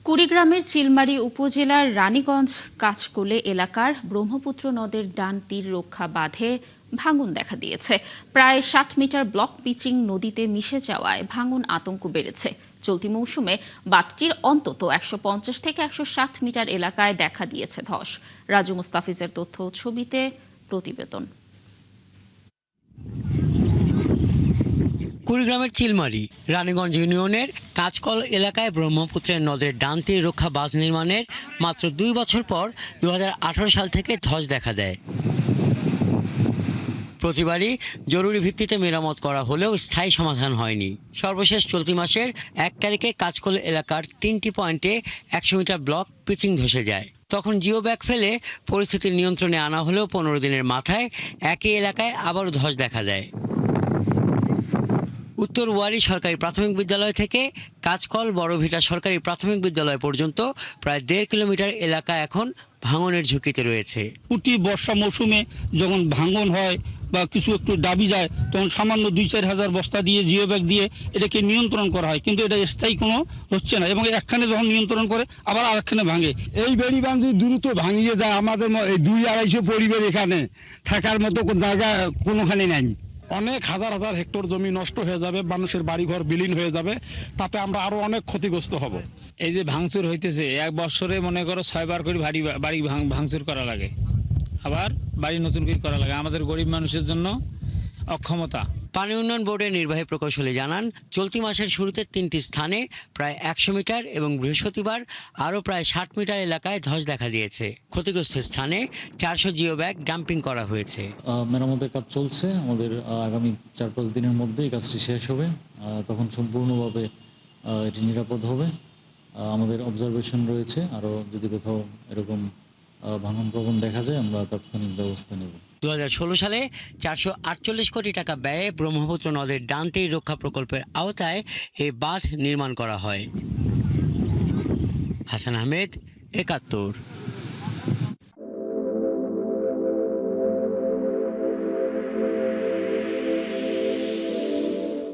কুড়িগ্রামের চিলমারী উপজেলার রানীগঞ্জ কাঁচকোলে এলাকার ব্রহ্মপুত্র নদের ডান তীর রক্ষা বাঁধে ভাঙন দেখা দিয়েছে। প্রায় ৬০ মিটার ব্লক পিচিং নদীতে মিশে যাওয়ায় ভাঙন আতঙ্ক বেড়েছে। চলতি মৌসুমে বাঁধটির অন্তত ১৫০ থেকে ১৬০ মিটার এলাকায় দেখা দিয়েছে ধস। রাজু মুস্তাফিজের তথ্য ছবিতে প্রতিবেদন। কুড়িগ্রামের চিলমারী রানীগঞ্জ ইউনিয়নের কাঁচকল এলাকায় ব্রহ্মপুত্রের নদের ডান তীর রক্ষা বাঁধ নির্মাণের মাত্র ২ বছর পর ২০১৮ সাল থেকে ধস দেখা দেয়। প্রতিবারই জরুরি ভিত্তিতে মেরামত করা হলেও স্থায়ী সমাধান হয়নি। সর্বশেষ চলতি মাসের ১ তারিখে কাঁচকল এলাকার ৩টি পয়েন্টে ১০০ মিটার ব্লক পিচিং ধসে যায়। তখন জিও ব্যাগ ফেলে পরিস্থিতি নিয়ন্ত্রণে আনা হলেও ১৫ দিনের মাথায় একই এলাকায় আবারও ধস দেখা দেয়। উত্তর ওয়ারী সরকারি প্রাথমিক বিদ্যালয় থেকে কাঁচকল বড়ভিটা সরকারি প্রাথমিক বিদ্যালয় পর্যন্ত প্রায় ১.৫ কিলোমিটার এলাকা এখন ভাঙনের ঝুঁকিতে রয়েছে। প্রতি বর্ষা মৌসুমে যখন ভাঙন হয় বা কিছু একটু দাবি যায়, তখন সামান্য ২-৪ হাজার বস্তা দিয়ে জিও ব্যাগ দিয়ে এটাকে নিয়ন্ত্রণ করা হয়, কিন্তু এটা স্থায়ী কোনো হচ্ছে না এবং একখানে যখন নিয়ন্ত্রণ করে আবার আরেকখানে ভাঙে। এই বেড়ি বাঁধ দ্রুত ভাঙিয়ে যায়। আমাদের ২-২৫০ পরিবার এখানে থাকার মতো জায়গা কোনোখানে নাই। অনেক হাজার হাজার হেক্টর জমি নষ্ট হয়ে যাবে, মানুষের বাড়িঘর বিলীন হয়ে যাবে, তাতে আমরা আরো অনেক ক্ষতিগ্রস্ত হব। এই যে ভাঙচুর হইতেছে, এক বছরে মনে করো ৬ বার করে বাড়ি ভাঙচুর করা লাগে, আবার বাড়ি নতুন করে করা লাগে। আমাদের গরিব মানুষের জন্য অক্ষমতা। পানি উন্নয়ন বোর্ডের নির্বাহী প্রকৌশলী জানান, চলতি মাসের শুরুতে ৩টি স্থানে প্রায় ১০০ মিটার এবং বৃহস্পতিবার আরও প্রায় ৬০ মিটার এলাকায় ধস দেখা দিয়েছে। ক্ষতিগ্রস্ত স্থানে ৪০০ জিও ব্যাগ ডাম্পিং করা হয়েছে। মেরামতের কাজ চলছে। আমাদের আগামী ৪-৫ দিনের মধ্যে এই কাজটি শেষ হবে। তখন সম্পূর্ণভাবে এটি নিরাপদ হবে। আমাদের অবজারভেশন রয়েছে, আরও যদি কোথাও এরকম ভাঙন প্রবণ দেখা যায় আমরা তাৎক্ষণিক ব্যবস্থা নেব। ২০১৬ সালে ৪৪৮ কোটি টাকা ব্যয়ে ব্রহ্মপুত্র নদের ডান তীর রক্ষা প্রকল্পের আওতায় এই বাঁধ নির্মাণ করা হয়। হাসান আহমেদ, ৭১।